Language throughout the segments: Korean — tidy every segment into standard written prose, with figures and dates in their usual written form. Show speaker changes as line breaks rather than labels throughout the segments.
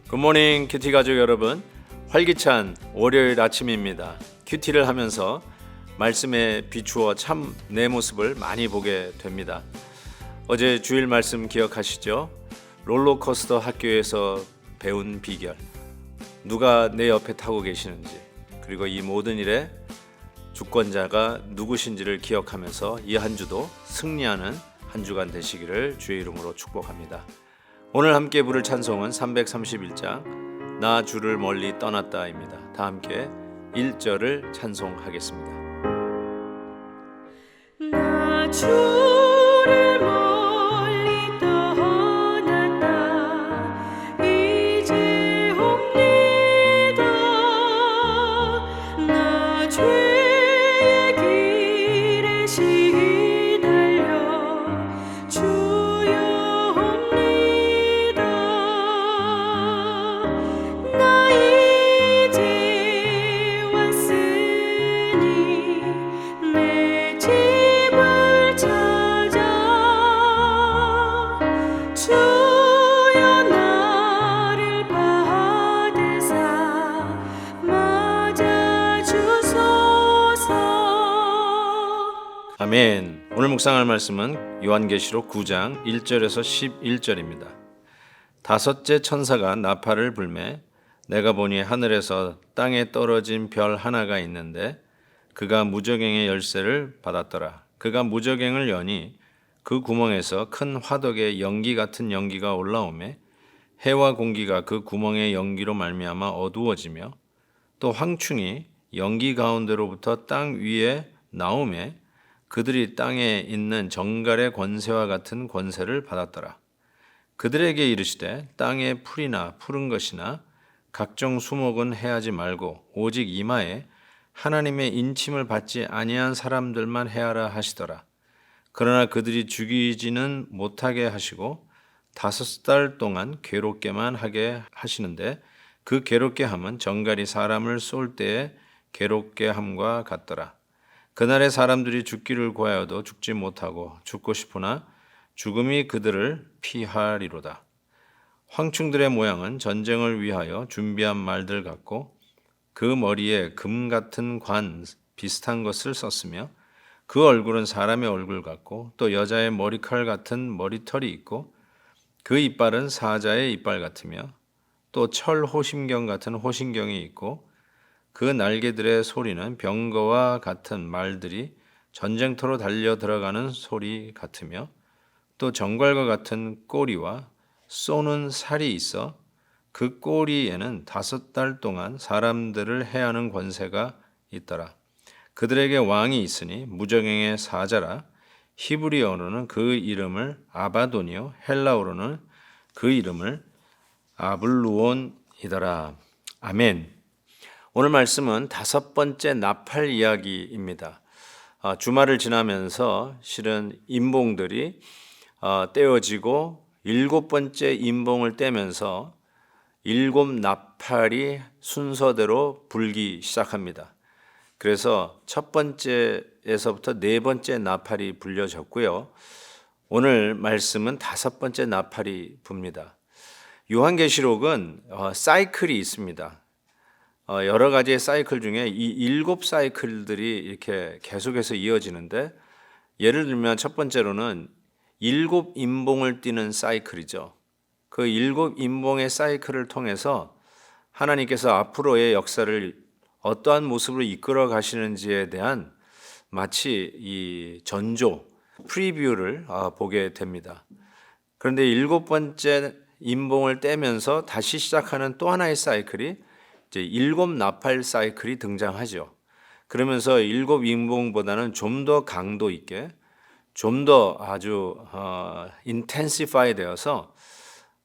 굿모닝 큐티 가족 여러분, 활기찬 월요일 아침입니다. 큐티를 하면서 말씀에 비추어 참 내 모습을 많이 보게 됩니다. 어제 주일 말씀 기억하시죠? 롤러코스터 학교에서 배운 비결, 누가 내 옆에 타고 계시는지, 그리고 이 모든 일의 주권자가 누구신지를 기억하면서 이 한 주도 승리하는 한 주간 되시기를 주의 이름으로 축복합니다. 오늘 함께 부를 찬송은 331장 나 주를 멀리 떠났다입니다. 다 함께 1절을 찬송하겠습니다.
나 주를 멀리 떠났다 이제 옵니다. 나 죄의 길에 시달려 주여 나 이제 왔으니 내 집을 찾아 주여 나를 받으사 맞아주소서.
아멘. 오늘 묵상할 말씀은 요한계시록 9장 1절에서 11절입니다. 다섯째 천사가 나팔을 불매 내가 보니 하늘에서 땅에 떨어진 별 하나가 있는데 그가 무저갱의 열쇠를 받았더라. 그가 무저갱을 여니 그 구멍에서 큰 화덕의 연기 같은 연기가 올라오매 해와 공기가 그 구멍의 연기로 말미암아 어두워지며 또 황충이 연기 가운데로부터 땅 위에 나오매 그들이 땅에 있는 정갈의 권세와 같은 권세를 받았더라. 그들에게 이르시되 땅의 풀이나 푸른 것이나 각종 수목은 해하지 말고 오직 이마에 하나님의 인침을 받지 아니한 사람들만 해하라 하시더라. 그러나 그들이 죽이지는 못하게 하시고 5달 동안 괴롭게만 하게 하시는데 그 괴롭게 함은 정갈이 사람을 쏠 때에 괴롭게 함과 같더라. 그날에 사람들이 죽기를 구하여도 죽지 못하고 죽고 싶으나 죽음이 그들을 피하리로다. 황충들의 모양은 전쟁을 위하여 준비한 말들 같고 그 머리에 금 같은 관 비슷한 것을 썼으며 그 얼굴은 사람의 얼굴 같고 또 여자의 머리칼 같은 머리털이 있고 그 이빨은 사자의 이빨 같으며 또 철 호심경 같은 호심경이 있고 그 날개들의 소리는 병거와 같은 말들이 전쟁터로 달려 들어가는 소리 같으며 또 정갈과 같은 꼬리와 쏘는 살이 있어 그 꼬리에는 5달 동안 사람들을 해하는 권세가 있더라. 그들에게 왕이 있으니 무저갱의 사자라. 히브리어로는 그 이름을 아바돈이요 헬라어로는 그 이름을 아블루온이더라. 아멘. 오늘 말씀은 5번째 나팔 이야기입니다. 주말을 지나면서 실은 임봉들이 떼어지고 7번째 임봉을 떼면서 7 나팔이 순서대로 불기 시작합니다. 그래서 첫 번째에서부터 4번째 나팔이 불려졌고요. 오늘 말씀은 5번째 나팔이 붑니다. 요한계시록은 사이클이 있습니다. 여러 가지의 사이클 중에 이 7 사이클들이 이렇게 계속해서 이어지는데 예를 들면 첫 번째로는 7 임봉을 띠는 사이클이죠. 그 7 임봉의 사이클을 통해서 하나님께서 앞으로의 역사를 어떠한 모습으로 이끌어 가시는지에 대한 마치 이 전조, 프리뷰를 보게 됩니다. 그런데 7번째 임봉을 떼면서 다시 시작하는 또 하나의 사이클이 이제 7 나팔 사이클이 등장하죠. 그러면서 7 임봉보다는 좀 더 강도 있게, 좀 더 아주 인텐시파이 되어서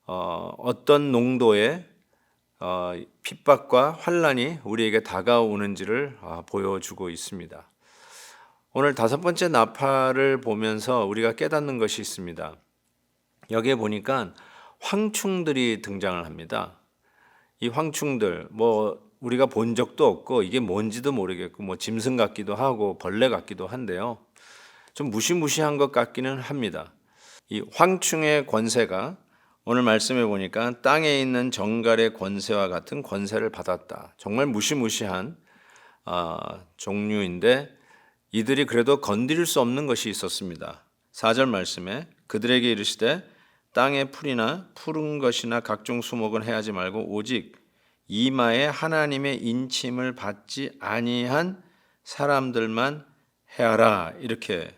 어떤 농도의 핍박과 환란이 우리에게 다가오는지를 보여주고 있습니다. 오늘 다섯 번째 나팔을 보면서 우리가 깨닫는 것이 있습니다. 여기에 보니까 황충들이 등장을 합니다. 이 황충들 우리가 본 적도 없고 이게 뭔지도 모르겠고 짐승 같기도 하고 벌레 같기도 한데요. 좀 무시무시한 것 같기는 합니다. 이 황충의 권세가 오늘 말씀해 보니까 땅에 있는 정갈의 권세와 같은 권세를 받았다. 정말 무시무시한 종류인데 이들이 그래도 건드릴 수 없는 것이 있었습니다. 4절 말씀에 그들에게 이르시되 땅의 풀이나 푸른 것이나 각종 수목은 해하지 말고 오직 이마에 하나님의 인침을 받지 아니한 사람들만 해하라, 이렇게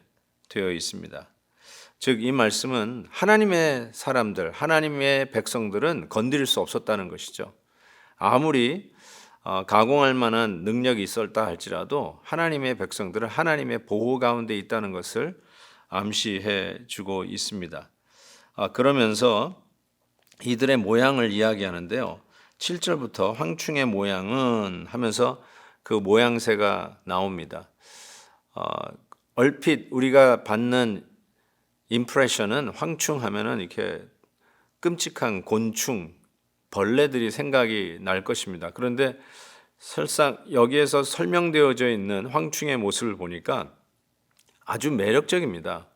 되어 있습니다. 즉 이 말씀은 하나님의 사람들, 하나님의 백성들은 건드릴 수 없었다는 것이죠. 아무리 가공할 만한 능력이 있었다 할지라도 하나님의 백성들은 하나님의 보호 가운데 있다는 것을 암시해 주고 있습니다. 그러면서 이들의 모양을 이야기하는데요. 7절부터 황충의 모양은 하면서 그 모양새가 나옵니다. 얼핏 우리가 받는 임프레션은 황충 하면은 이렇게 끔찍한 곤충, 벌레들이 생각이 날 것입니다. 그런데 설상 여기에서 설명되어져 있는 황충의 모습을 보니까 아주 매력적입니다.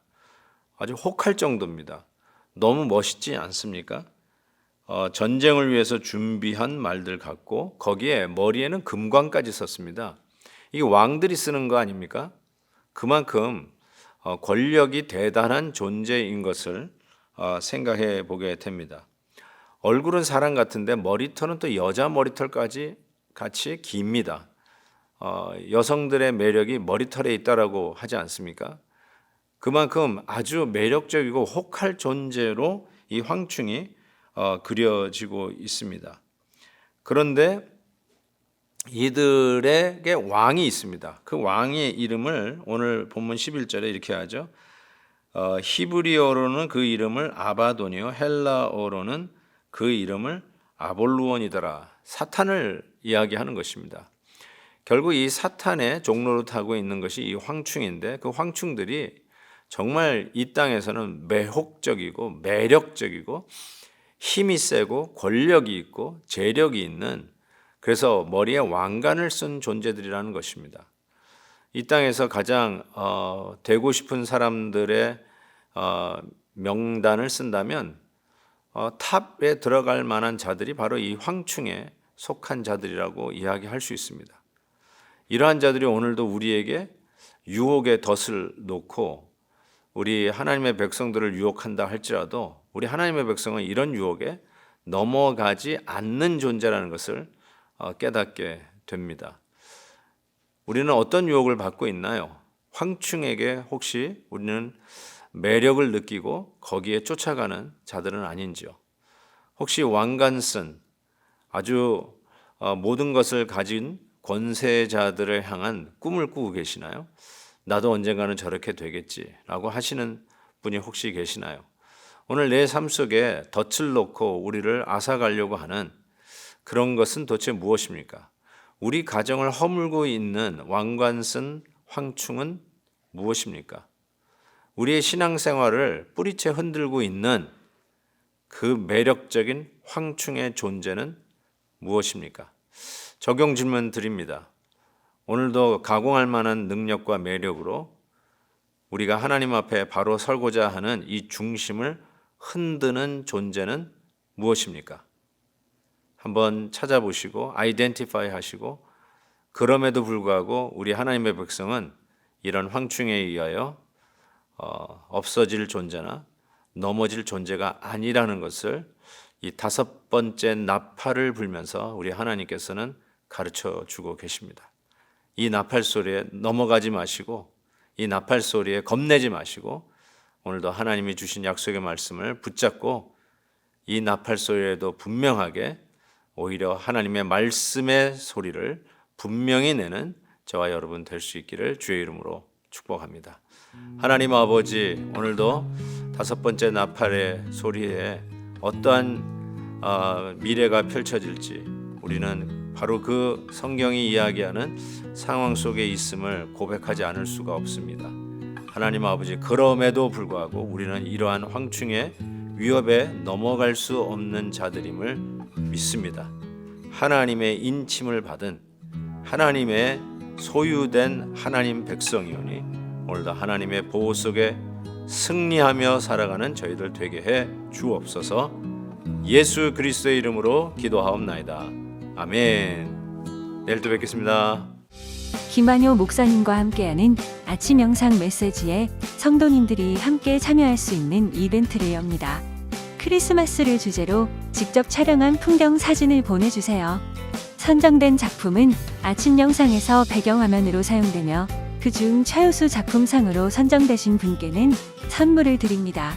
아주 혹할 정도입니다. 너무 멋있지 않습니까? 전쟁을 위해서 준비한 말들 같고 거기에 머리에는 금관까지 썼습니다. 이게 왕들이 쓰는 거 아닙니까? 그만큼 권력이 대단한 존재인 것을 생각해 보게 됩니다. 얼굴은 사람 같은데 머리털은 또 여자 머리털까지 같이 깁니다. 여성들의 매력이 머리털에 있다라고 하지 않습니까? 그만큼 아주 매력적이고 혹할 존재로 이 황충이 그려지고 있습니다. 그런데 이들에게 왕이 있습니다. 그 왕의 이름을 오늘 본문 11절에 이렇게 하죠. 히브리어로는 그 이름을 아바돈이요 헬라어로는 그 이름을 아볼루온이더라. 사탄을 이야기하는 것입니다. 결국 이 사탄의 종로로 타고 있는 것이 이 황충인데 그 황충들이 정말 이 땅에서는 매혹적이고 매력적이고 힘이 세고 권력이 있고 재력이 있는, 그래서 머리에 왕관을 쓴 존재들이라는 것입니다. 이 땅에서 가장 되고 싶은 사람들의 명단을 쓴다면 탑에 들어갈 만한 자들이 바로 이 황충에 속한 자들이라고 이야기할 수 있습니다. 이러한 자들이 오늘도 우리에게 유혹의 덫을 놓고 우리 하나님의 백성들을 유혹한다 할지라도 우리 하나님의 백성은 이런 유혹에 넘어가지 않는 존재라는 것을 깨닫게 됩니다. 우리는 어떤 유혹을 받고 있나요? 황충에게 혹시 우리는 매력을 느끼고 거기에 쫓아가는 자들은 아닌지요? 혹시 왕관 쓴 아주 모든 것을 가진 권세자들을 향한 꿈을 꾸고 계시나요? 나도 언젠가는 저렇게 되겠지라고 하시는 분이 혹시 계시나요? 오늘 내 삶 속에 덫을 놓고 우리를 앗아가려고 하는 그런 것은 도대체 무엇입니까? 우리 가정을 허물고 있는 왕관 쓴 황충은 무엇입니까? 우리의 신앙생활을 뿌리채 흔들고 있는 그 매력적인 황충의 존재는 무엇입니까? 적용 질문 드립니다. 오늘도 가공할 만한 능력과 매력으로 우리가 하나님 앞에 바로 설고자 하는 이 중심을 흔드는 존재는 무엇입니까? 한번 찾아보시고 아이덴티파이 하시고, 그럼에도 불구하고 우리 하나님의 백성은 이런 황충에 의하여 없어질 존재나 넘어질 존재가 아니라는 것을 이 다섯 번째 나팔을 불면서 우리 하나님께서는 가르쳐 주고 계십니다. 이 나팔 소리에 넘어가지 마시고, 이 나팔 소리에 겁내지 마시고, 오늘도 하나님이 주신 약속의 말씀을 붙잡고 이 나팔 소리에도 분명하게 오히려 하나님의 말씀의 소리를 분명히 내는 저와 여러분 될 수 있기를 주의 이름으로 축복합니다. 하나님 아버지, 오늘도 다섯 번째 나팔의 소리에 어떠한 미래가 펼쳐질지 우리는 바로 그 성경이 이야기하는 상황 속에 있음을 고백하지 않을 수가 없습니다. 하나님 아버지, 그럼에도 불구하고 우리는 이러한 황충의 위협에 넘어갈 수 없는 자들임을 믿습니다. 하나님의 인침을 받은 하나님의 소유된 하나님 백성이오니 오늘도 하나님의 보호 속에 승리하며 살아가는 저희들 되게 해 주옵소서. 예수 그리스도의 이름으로 기도하옵나이다. 아멘. 내일 또 뵙겠습니다.
김한효 목사님과 함께하는 아침 명상 메시지에 성도님들이 함께 참여할 수 있는 이벤트를 엽니다. 크리스마스를 주제로 직접 촬영한 풍경 사진을 보내주세요. 선정된 작품은 아침 명상에서 배경화면으로 사용되며 그중 최우수 작품상으로 선정되신 분께는 선물을 드립니다.